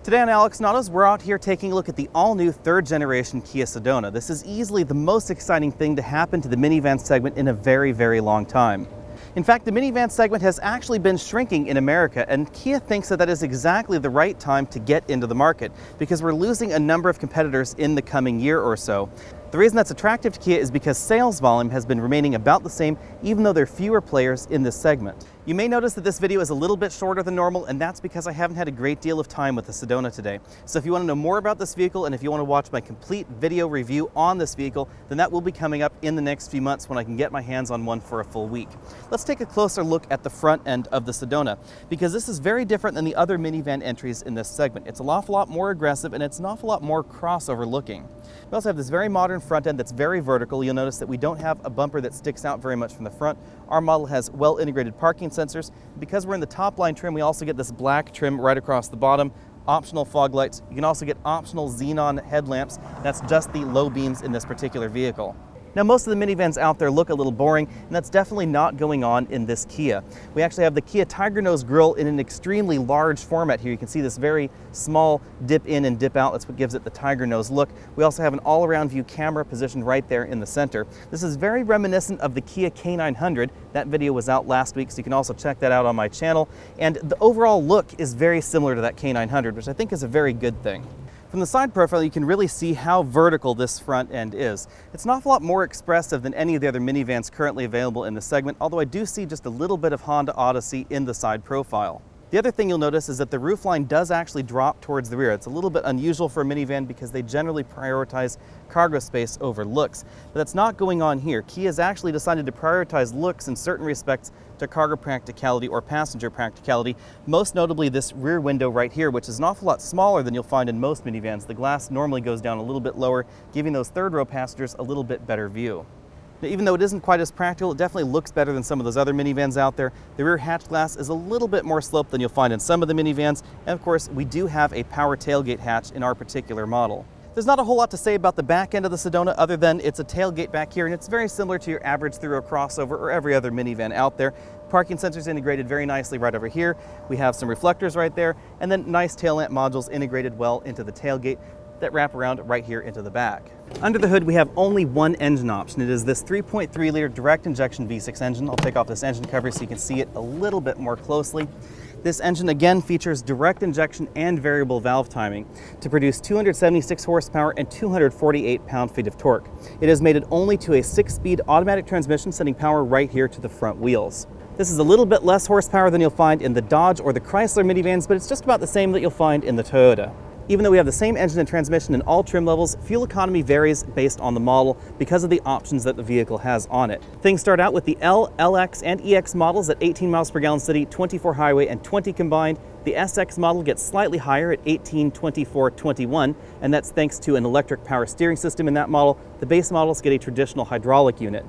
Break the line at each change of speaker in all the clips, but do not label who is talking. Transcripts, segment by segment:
Today on Alex and Autos, we're out here taking a look at the all-new third-generation Kia Sedona. This is easily the most exciting thing to happen to the minivan segment in a very, very long time. In fact, the minivan segment has actually been shrinking in America, and Kia thinks that is exactly the right time to get into the market because we're losing a number of competitors in the coming year or so. The reason that's attractive to Kia is because sales volume has been remaining about the same, even though there are fewer players in this segment. You may notice that this video is a little bit shorter than normal, and that's because I haven't had a great deal of time with the Sedona today. So if you want to know more about this vehicle, and if you want to watch my complete video review on this vehicle, then that will be coming up in the next few months when I can get my hands on one for a full week. Let's take a closer look at the front end of the Sedona, because this is very different than the other minivan entries in this segment. It's an awful lot more aggressive, and it's an awful lot more crossover looking. We also have this very modern front end that's very vertical. You'll notice that we don't have a bumper that sticks out very much from the front. Our model has well-integrated parking sensors. Because we're in the top line trim, we also get this black trim right across the bottom, optional fog lights. You can also get optional xenon headlamps. That's just the low beams in this particular vehicle. Now, most of the minivans out there look a little boring, and that's definitely not going on in this Kia. We actually have the Kia Tiger Nose grille in an extremely large format here. You can see this very small dip in and dip out. That's what gives it the Tiger Nose look. We also have an all-around view camera positioned right there in the center. This is very reminiscent of the Kia K900. That video was out last week, so you can also check that out on my channel. And the overall look is very similar to that K900, which I think is a very good thing. From the side profile, you can really see how vertical this front end is. It's an awful lot more expressive than any of the other minivans currently available in this segment, although I do see just a little bit of Honda Odyssey in the side profile. The other thing you'll notice is that the roofline does actually drop towards the rear. It's a little bit unusual for a minivan because they generally prioritize cargo space over looks, but that's not going on here. Kia has actually decided to prioritize looks in certain respects to cargo practicality or passenger practicality, most notably this rear window right here, which is an awful lot smaller than you'll find in most minivans. The glass normally goes down a little bit lower, giving those third row passengers a little bit better view. Now, even though it isn't quite as practical, it definitely looks better than some of those other minivans out there. The rear hatch glass is a little bit more sloped than you'll find in some of the minivans, and of course, we do have a power tailgate hatch in our particular model. There's not a whole lot to say about the back end of the Sedona other than it's a tailgate back here, and it's very similar to your average three-row crossover or every other minivan out there. Parking sensors integrated very nicely right over here. We have some reflectors right there, and then nice tail lamp modules integrated well into the tailgate that wrap around right here into the back. Under the hood, we have only one engine option. It is this 3.3-liter direct injection V6 engine. I'll take off this engine cover so you can see it a little bit more closely. This engine again features direct injection and variable valve timing to produce 276 horsepower and 248 pound-feet of torque. It is mated only to a 6-speed automatic transmission, sending power right here to the front wheels. This is a little bit less horsepower than you'll find in the Dodge or the Chrysler minivans, but it's just about the same that you'll find in the Toyota. Even though we have the same engine and transmission in all trim levels, fuel economy varies based on the model because of the options that the vehicle has on it. Things start out with the L, LX, and EX models at 18 miles per gallon city, 24 highway, and 20 combined. The SX model gets slightly higher at 18, 24, 21, and that's thanks to an electric power steering system in that model. The base models get a traditional hydraulic unit.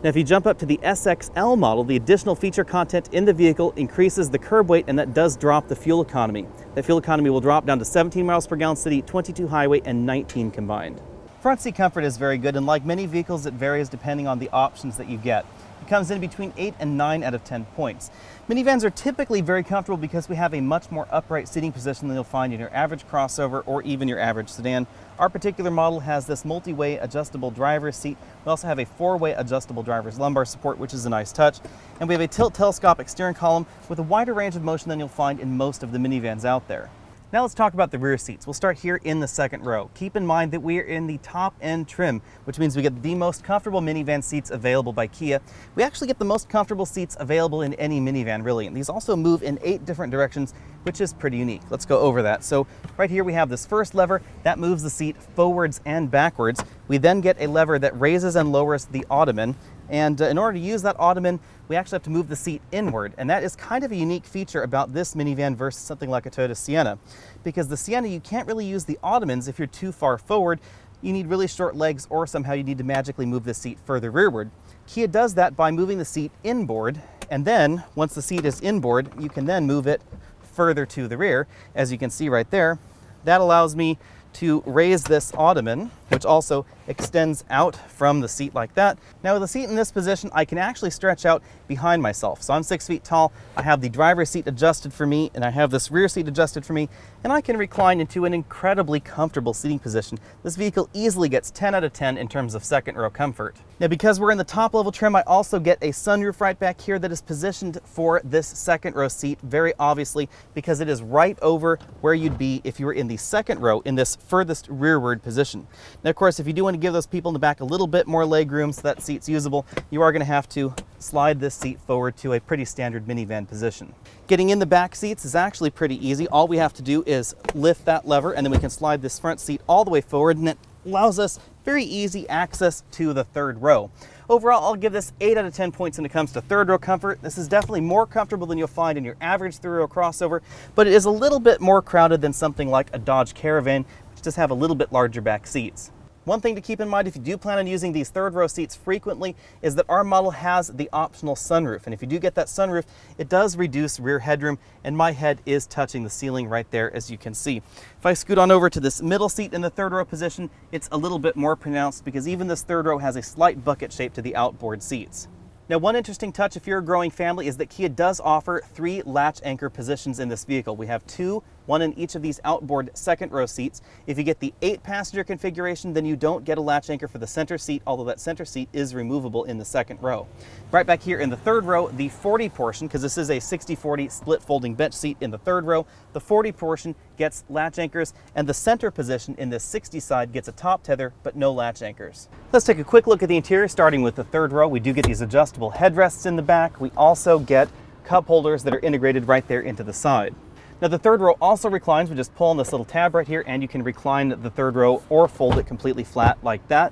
Now, if you jump up to the SXL model, the additional feature content in the vehicle increases the curb weight, and that does drop the fuel economy. That fuel economy will drop down to 17 miles per gallon city, 22 highway, and 19 combined. Front seat comfort is very good, and like many vehicles, it varies depending on the options that you get. It comes in between 8 and 9 out of 10 points. Minivans are typically very comfortable because we have a much more upright seating position than you'll find in your average crossover or even your average sedan. Our particular model has this multi-way adjustable driver's seat. We also have a 4-way adjustable driver's lumbar support, which is a nice touch. And we have a tilt telescopic steering column with a wider range of motion than you'll find in most of the minivans out there. Now let's talk about the rear seats. We'll start here in the second row. Keep in mind that we are in the top end trim, which means we get the most comfortable minivan seats available by Kia. We actually get the most comfortable seats available in any minivan, really. And these also move in 8 different directions, which is pretty unique. Let's go over that. So right here we have this first lever that moves the seat forwards and backwards. We then get a lever that raises and lowers the ottoman. And in order to use that ottoman, we actually have to move the seat inward. And that is kind of a unique feature about this minivan versus something like a Toyota Sienna. Because the Sienna, you can't really use the ottomans if you're too far forward. You need really short legs, or somehow you need to magically move the seat further rearward. Kia does that by moving the seat inboard. And then once the seat is inboard, you can then move it further to the rear. As you can see right there, that allows me to raise this ottoman, which also extends out from the seat like that. Now with the seat in this position, I can actually stretch out behind myself. So I'm 6 feet tall, I have the driver's seat adjusted for me, and I have this rear seat adjusted for me, and I can recline into an incredibly comfortable seating position. This vehicle easily gets 10 out of 10 in terms of second row comfort. Now because we're in the top level trim, I also get a sunroof right back here that is positioned for this second row seat, very obviously, because it is right over where you'd be if you were in the second row in this furthest rearward position. Now of course, if you do want to give those people in the back a little bit more leg room so that seat's usable, you are going to have to slide this seat forward to a pretty standard minivan position. Getting in the back seats is actually pretty easy. All we have to do is lift that lever and then we can slide this front seat all the way forward, and it allows us very easy access to the third row. Overall, I'll give this 8 out of 10 points when it comes to third row comfort. This is definitely more comfortable than you'll find in your average three-row crossover, but it is a little bit more crowded than something like a Dodge Caravan, which does have a little bit larger back seats. One thing to keep in mind if you do plan on using these third row seats frequently is that our model has the optional sunroof. And if you do get that sunroof, it does reduce rear headroom, and my head is touching the ceiling right there, as you can see. If I scoot on over to this middle seat in the third row position, it's a little bit more pronounced because even this third row has a slight bucket shape to the outboard seats. Now, one interesting touch if you're a growing family is that Kia does offer 3 latch anchor positions in this vehicle. We have 2, one in each of these outboard second row seats. If you get the 8-passenger configuration, then you don't get a latch anchor for the center seat, although that center seat is removable in the second row. Right back here in the third row, the 40 portion, because this is a 60-40 split folding bench seat in the third row, the 40 portion gets latch anchors, and the center position in this 60 side gets a top tether, but no latch anchors. Let's take a quick look at the interior, starting with the third row. We do get these adjustable headrests in the back. We also get cup holders that are integrated right there into the side. Now the third row also reclines. We just pull on this little tab right here and you can recline the third row or fold it completely flat like that.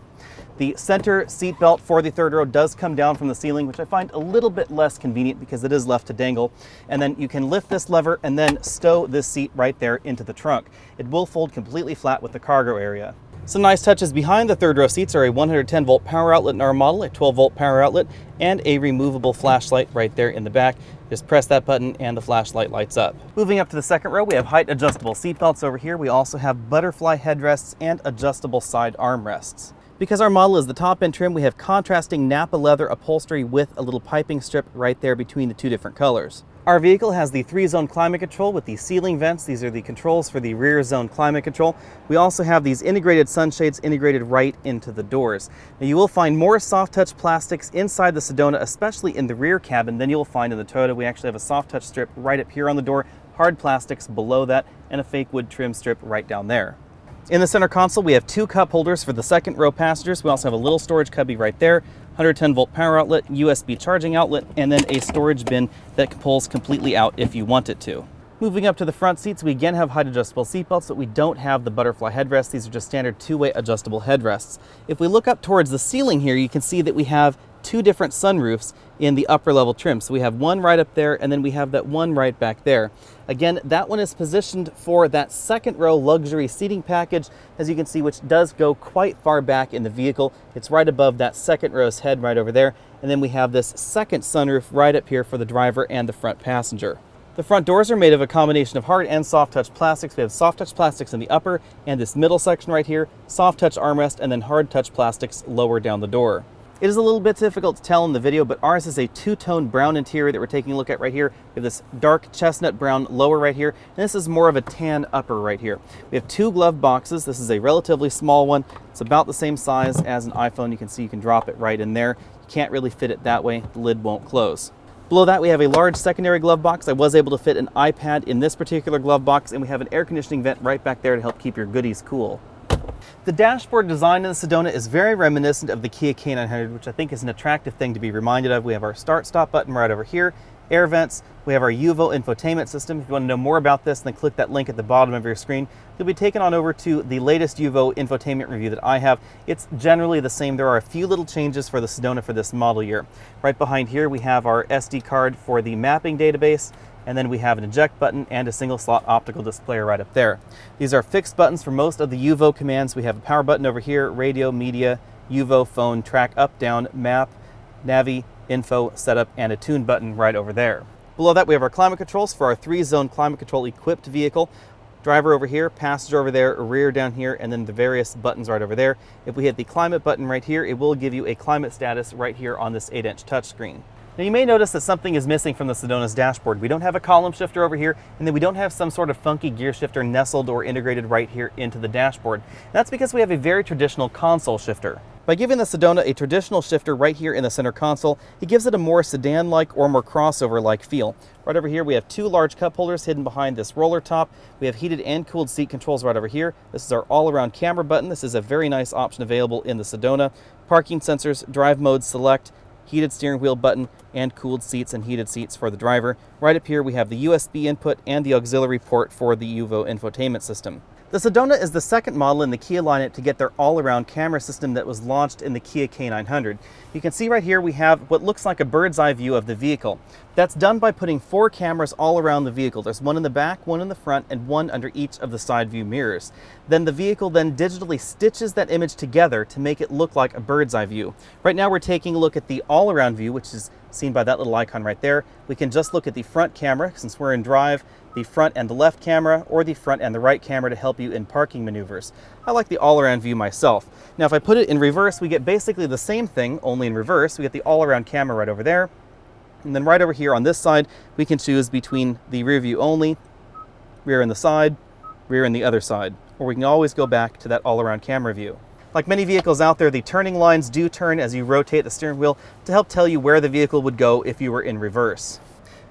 The center seat belt for the third row does come down from the ceiling, which I find a little bit less convenient because it is left to dangle. And then you can lift this lever and then stow this seat right there into the trunk. It will fold completely flat with the cargo area. Some nice touches behind the third row seats are a 110 volt power outlet in our model, a 12 volt power outlet, and a removable flashlight right there in the back. Just press that button and the flashlight lights up. Moving up to the second row, we have height adjustable seat belts over here. We also have butterfly headrests and adjustable side armrests. Because our model is the top end trim, we have contrasting Napa leather upholstery with a little piping strip right there between the 2 different colors. Our vehicle has the 3-zone climate control with the ceiling vents. These are the controls for the rear zone climate control. We also have these integrated sunshades integrated right into the doors. Now you will find more soft touch plastics inside the Sedona, especially in the rear cabin, than you'll find in the Toyota. We actually have a soft touch strip right up here on the door, hard plastics below that, and a fake wood trim strip right down there. In the center console, we have 2 cup holders for the second row passengers. We also have a little storage cubby right there, 110 volt power outlet, USB charging outlet, and then a storage bin that pulls completely out if you want it to. Moving up to the front seats, we again have height adjustable seat belts, but we don't have the butterfly headrests. These are just standard 2-way adjustable headrests. If we look up towards the ceiling here, you can see that we have 2 different sunroofs in the upper level trim. So we have one right up there, and then we have that one right back there. Again, that one is positioned for that second row luxury seating package, as you can see, which does go quite far back in the vehicle. It's right above that second row's head right over there. And then we have this second sunroof right up here for the driver and the front passenger. The front doors are made of a combination of hard and soft touch plastics. We have soft touch plastics in the upper and this middle section right here, soft touch armrest, and then hard touch plastics lower down the door. It is a little bit difficult to tell in the video, but ours is a 2-tone brown interior that we're taking a look at right here. We have this dark chestnut brown lower right here, and this is more of a tan upper right here. We have 2 glove boxes. This is a relatively small one. It's about the same size as an iPhone. You can see you can drop it right in there. You can't really fit it that way. The lid won't close. Below that, we have a large secondary glove box. I was able to fit an iPad in this particular glove box, and we have an air conditioning vent right back there to help keep your goodies cool. The dashboard design in the Sedona is very reminiscent of the Kia K900, which I think is an attractive thing to be reminded of. We have our start-stop button right over here, air vents, we have our UVO infotainment system. If you want to know more about this, then click that link at the bottom of your screen. You'll be taken on over to the latest UVO infotainment review that I have. It's generally the same. There are a few little changes for the Sedona for this model year. Right behind here, we have our SD card for the mapping database, and then we have an eject button and a single slot optical display right up there. These are fixed buttons for most of the UVO commands. We have a power button over here, radio, media, UVO, phone, track, up, down, map, navi, info, setup, and a tune button right over there. Below that, we have our climate controls for our 3-zone climate control equipped vehicle. Driver over here, passenger over there, rear down here, and then the various buttons right over there. If we hit the climate button right here, it will give you a climate status right here on this 8-inch touchscreen. Now you may notice that something is missing from the Sedona's dashboard. We don't have a column shifter over here, and then we don't have some sort of funky gear shifter nestled or integrated right here into the dashboard. That's because we have a very traditional console shifter. By giving the Sedona a traditional shifter right here in the center console, it gives it a more sedan-like or more crossover-like feel. Right over here we have two large cup holders hidden behind this roller top. We have heated and cooled seat controls right over here. This is our all-around camera button. This is a very nice option available in the Sedona. Parking sensors, drive mode select, heated steering wheel button, and cooled seats and heated seats for the driver. Right up here we have the USB input and the auxiliary port for the UVO infotainment system. The Sedona is the second model in the Kia lineup to get their all-around camera system that was launched in the Kia K900. You can see right here we have what looks like a bird's eye view of the vehicle. That's done by putting 4 cameras all around the vehicle. There's one in the back, one in the front, and one under each of the side view mirrors. Then the vehicle then digitally stitches that image together to make it look like a bird's eye view. Right now we're taking a look at the all-around view, which is seen by that little icon right there. We can just look at the front camera since we're in drive, the front and the left camera, or the front and the right camera to help you in parking maneuvers. I like the all-around view myself. Now if I put it in reverse, we get basically the same thing, only in reverse. We get the all-around camera right over there. And then right over here on this side, we can choose between the rear view only, rear in the side, rear in the other side. Or we can always go back to that all-around camera view. Like many vehicles out there, the turning lines do turn as you rotate the steering wheel to help tell you where the vehicle would go if you were in reverse.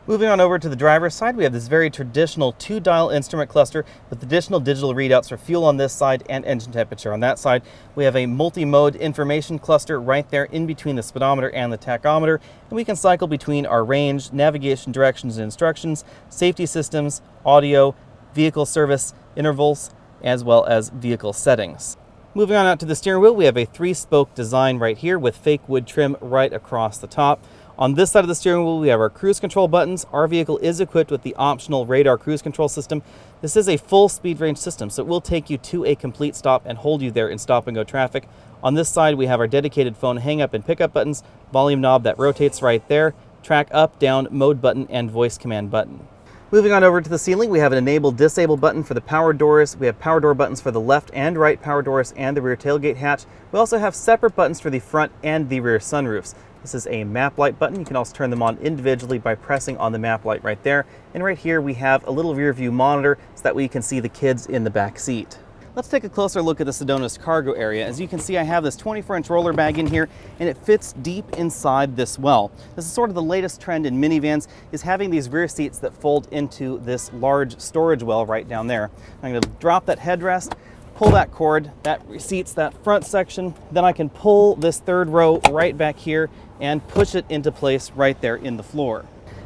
Moving on over to the driver's side, we have this very traditional 2-dial instrument cluster with additional digital readouts for fuel on this side and engine temperature on that side. We have a multi-mode information cluster right there in between the speedometer and the tachometer, and we can cycle between our range, navigation directions and instructions, safety systems, audio, vehicle service intervals, as well as vehicle settings. Moving on out to the steering wheel, we have a 3-spoke design right here with fake wood trim right across the top. On this side of the steering wheel, we have our cruise control buttons. Our vehicle is equipped with the optional radar cruise control system. This is a full speed range system, so it will take you to a complete stop and hold you there in stop and go traffic. On this side, we have our dedicated phone hang up and pickup buttons, volume knob that rotates right there, track up, down, mode button, and voice command button. Moving on over to the ceiling, we have an enable disable button for the power doors. We have power door buttons for the left and right power doors and the rear tailgate hatch. We also have separate buttons for the front and the rear sunroofs. This is a map light button. You can also turn them on individually by pressing on the map light right there. And right here we have a little rear view monitor so that way you can see the kids in the back seat. Let's take a closer look at the Sedona's cargo area. As you can see, I have this 24-inch roller bag in here, and it fits deep inside this well. This is sort of the latest trend in minivans, is having these rear seats that fold into this large storage well right down there. I'm going to drop that headrest, pull that cord, that seats that front section, then I can pull this third row right back here and push it into place right there in the floor.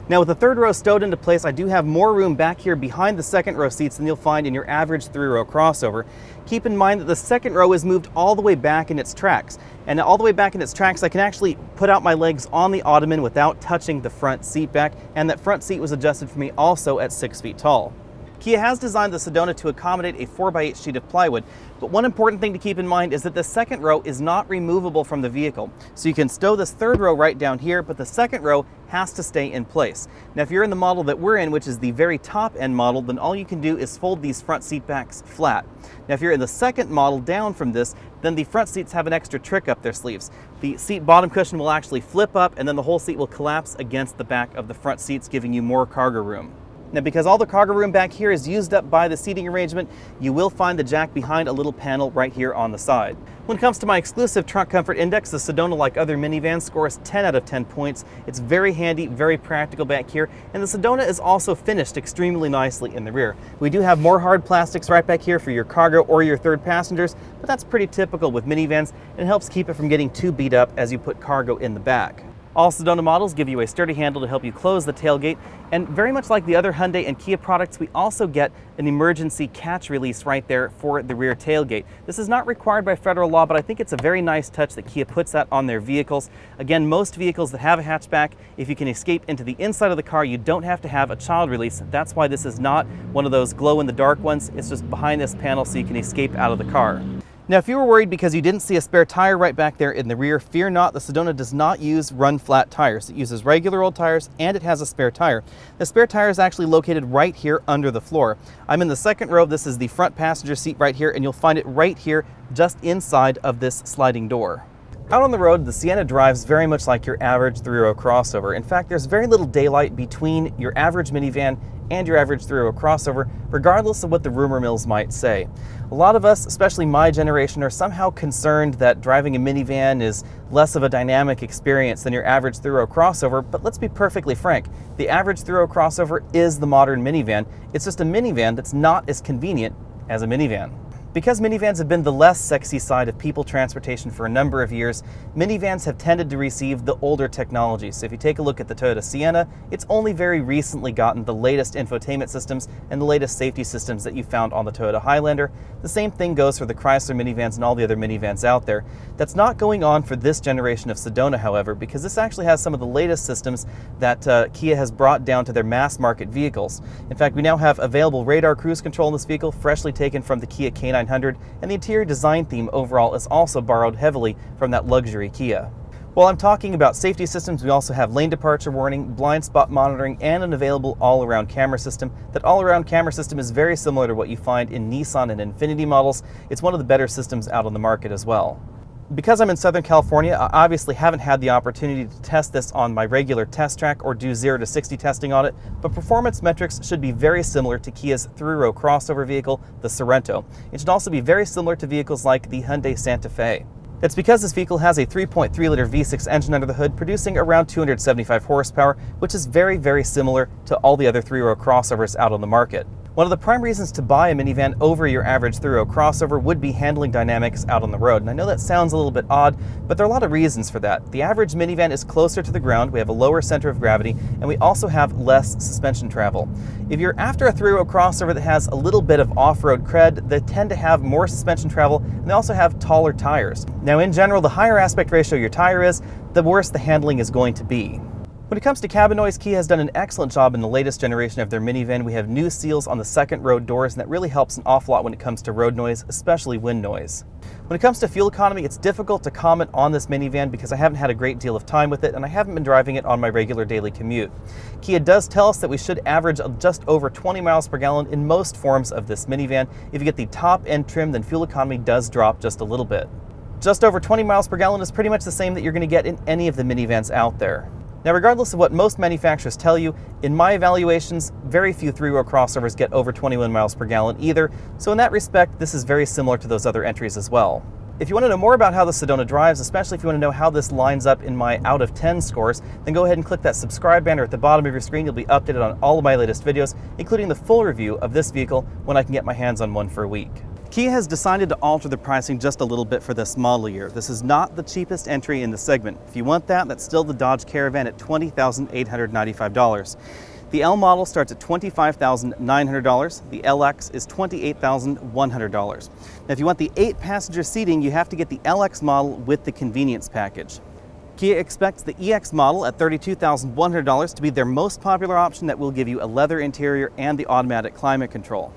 Now with the third row stowed into place, I do have more room back here behind the second row seats than you'll find in your average 3-row crossover. Keep in mind that the second row is moved all the way back in its tracks. And all the way back in its tracks, I can actually put out my legs on the ottoman without touching the front seat back, and that front seat was adjusted for me also at 6 feet tall. Kia has designed the Sedona to accommodate a 4x8 sheet of plywood, but one important thing to keep in mind is that the second row is not removable from the vehicle. So you can stow this third row right down here, but the second row has to stay in place. Now if you're in the model that we're in, which is the very top end model, then all you can do is fold these front seat backs flat. Now if you're in the second model down from this, then the front seats have an extra trick up their sleeves. The seat bottom cushion will actually flip up, and then the whole seat will collapse against the back of the front seats, giving you more cargo room. Now because all the cargo room back here is used up by the seating arrangement, you will find the jack behind a little panel right here on the side. When it comes to my exclusive trunk comfort index, the Sedona, like other minivans, scores 10 out of 10 points. It's very handy, very practical back here, and the Sedona is also finished extremely nicely in the rear. We do have more hard plastics right back here for your cargo or your third passengers, but that's pretty typical with minivans, and it helps keep it from getting too beat up as you put cargo in the back. All Sedona models give you a sturdy handle to help you close the tailgate, and very much like the other Hyundai and Kia products, we also get an emergency catch release right there for the rear tailgate. This is not required by federal law, but I think it's a very nice touch that Kia puts that on their vehicles. Again, most vehicles that have a hatchback, if you can escape into the inside of the car, you don't have to have a child release. That's why this is not one of those glow-in-the-dark ones. It's just behind this panel so you can escape out of the car. Now, if you were worried because you didn't see a spare tire right back there in the rear, fear not. The Sedona does not use run-flat tires. It uses regular old tires, and it has a spare tire. The spare tire is actually located right here under the floor. I'm in the second row. This is the front passenger seat right here, and you'll find it right here just inside of this sliding door. Out on the road, the Sienna drives very much like your average three-row crossover. In fact, there's very little daylight between your average minivan and your average three-row crossover, regardless of what the rumor mills might say. A lot of us, especially my generation, are somehow concerned that driving a minivan is less of a dynamic experience than your average three-row crossover, but let's be perfectly frank. The average three-row crossover is the modern minivan. It's just a minivan that's not as convenient as a minivan. Because minivans have been the less sexy side of people transportation for a number of years, minivans have tended to receive the older technology. So if you take a look at the Toyota Sienna, it's only very recently gotten the latest infotainment systems and the latest safety systems that you found on the Toyota Highlander. The same thing goes for the Chrysler minivans and all the other minivans out there. That's not going on for this generation of Sedona, however, because this actually has some of the latest systems that Kia has brought down to their mass market vehicles. In fact, we now have available radar cruise control in this vehicle, freshly taken from the Kia K900, and the interior design theme overall is also borrowed heavily from that luxury Kia. While I'm talking about safety systems, we also have lane departure warning, blind spot monitoring, and an available all-around camera system. That all-around camera system is very similar to what you find in Nissan and Infiniti models. It's one of the better systems out on the market as well. Because I'm in Southern California, I obviously haven't had the opportunity to test this on my regular test track or do 0 to 60 testing on it, but performance metrics should be very similar to Kia's three-row crossover vehicle, the Sorento. It should also be very similar to vehicles like the Hyundai Santa Fe. It's because this vehicle has a 3.3-liter V6 engine under the hood, producing around 275 horsepower, which is very, very similar to all the other three-row crossovers out on the market. One of the prime reasons to buy a minivan over your average three-row crossover would be handling dynamics out on the road. And I know that sounds a little bit odd, but there are a lot of reasons for that. The average minivan is closer to the ground, we have a lower center of gravity, and we also have less suspension travel. If you're after a three-row crossover that has a little bit of off-road cred, they tend to have more suspension travel, and they also have taller tires. Now, in general, the higher aspect ratio your tire is, the worse the handling is going to be. When it comes to cabin noise, Kia has done an excellent job in the latest generation of their minivan. We have new seals on the second row doors, and that really helps an awful lot when it comes to road noise, especially wind noise. When it comes to fuel economy, it's difficult to comment on this minivan because I haven't had a great deal of time with it and I haven't been driving it on my regular daily commute. Kia does tell us that we should average just over 20 miles per gallon in most forms of this minivan. If you get the top end trim, then fuel economy does drop just a little bit. Just over 20 miles per gallon is pretty much the same that you're going to get in any of the minivans out there. Now, regardless of what most manufacturers tell you, in my evaluations, very few three-row crossovers get over 21 miles per gallon either, so in that respect, this is very similar to those other entries as well. If you want to know more about how the Sedona drives, especially if you want to know how this lines up in my out of 10 scores, then go ahead and click that subscribe banner at the bottom of your screen. You'll be updated on all of my latest videos, including the full review of this vehicle when I can get my hands on one for a week. Kia has decided to alter the pricing just a little bit for this model year. This is not the cheapest entry in the segment. If you want that, that's still the Dodge Caravan at $20,895. The L model starts at $25,900. The LX is $28,100. Now, if you want the 8-passenger seating, you have to get the LX model with the convenience package. Kia expects the EX model at $32,100 to be their most popular option that will give you a leather interior and the automatic climate control.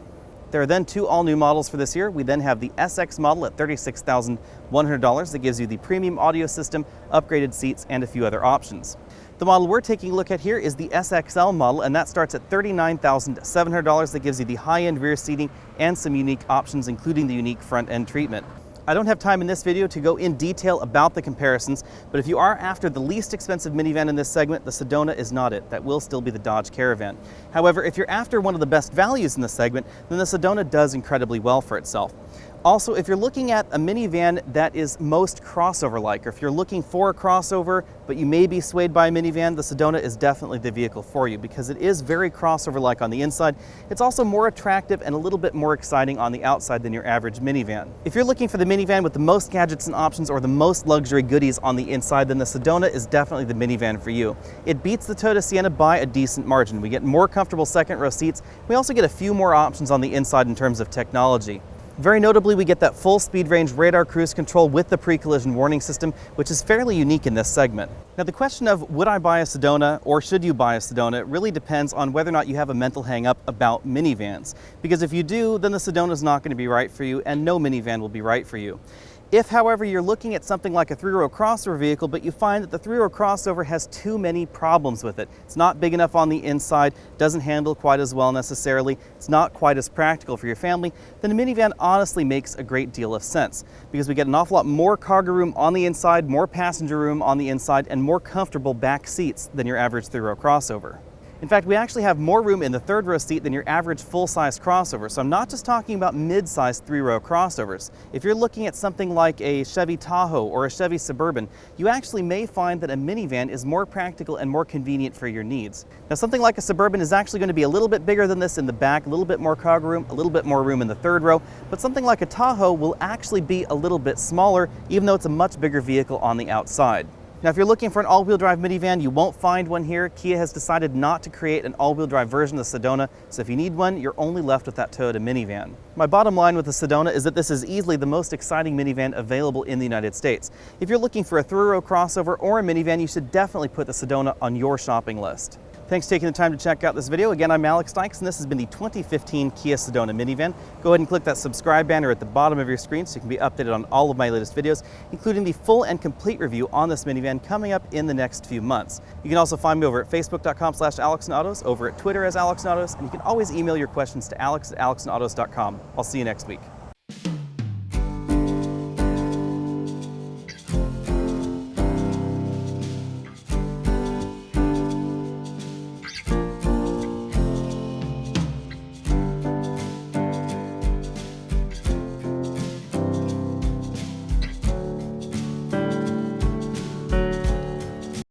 There are then 2 all-new models for this year. We then have the SX model at $36,100 that gives you the premium audio system, upgraded seats, and a few other options. The model we're taking a look at here is the SXL model, and that starts at $39,700 that gives you the high-end rear seating and some unique options, including the unique front-end treatment. I don't have time in this video to go in detail about the comparisons, but if you are after the least expensive minivan in this segment, the Sedona is not it. That will still be the Dodge Caravan. However, if you're after one of the best values in the segment, then the Sedona does incredibly well for itself. Also, if you're looking at a minivan that is most crossover-like, or if you're looking for a crossover, but you may be swayed by a minivan, the Sedona is definitely the vehicle for you because it is very crossover-like on the inside. It's also more attractive and a little bit more exciting on the outside than your average minivan. If you're looking for the minivan with the most gadgets and options or the most luxury goodies on the inside, then the Sedona is definitely the minivan for you. It beats the Toyota Sienna by a decent margin. We get more comfortable second-row seats. We also get a few more options on the inside in terms of technology. Very notably, we get that full speed range radar cruise control with the pre-collision warning system, which is fairly unique in this segment. Now, the question of would I buy a Sedona or should you buy a Sedona really depends on whether or not you have a mental hang-up about minivans. Because if you do, then the Sedona is not going to be right for you and no minivan will be right for you. If, however, you're looking at something like a three-row crossover vehicle, but you find that the three-row crossover has too many problems with it, it's not big enough on the inside, doesn't handle quite as well necessarily, it's not quite as practical for your family, then a minivan honestly makes a great deal of sense, because we get an awful lot more cargo room on the inside, more passenger room on the inside, and more comfortable back seats than your average three-row crossover. In fact, we actually have more room in the third row seat than your average full-size crossover, so I'm not just talking about mid-sized three-row crossovers. If you're looking at something like a Chevy Tahoe or a Chevy Suburban, you actually may find that a minivan is more practical and more convenient for your needs. Now, something like a Suburban is actually going to be a little bit bigger than this in the back, a little bit more cargo room, a little bit more room in the third row, but something like a Tahoe will actually be a little bit smaller, even though it's a much bigger vehicle on the outside. Now, if you're looking for an all-wheel drive minivan, you won't find one here. Kia has decided not to create an all-wheel drive version of the Sedona, so if you need one, you're only left with that Toyota minivan. My bottom line with the Sedona is that this is easily the most exciting minivan available in the United States. If you're looking for a three-row crossover or a minivan, you should definitely put the Sedona on your shopping list. Thanks for taking the time to check out this video. Again, I'm Alex Dykes, and this has been the 2015 Kia Sedona minivan. Go ahead and click that subscribe banner at the bottom of your screen so you can be updated on all of my latest videos, including the full and complete review on this minivan coming up in the next few months. You can also find me over at facebook.com/AlexandAutos, over at Twitter as AlexandAutos, and you can always email your questions to alex@alexandautos.com. I'll see you next week.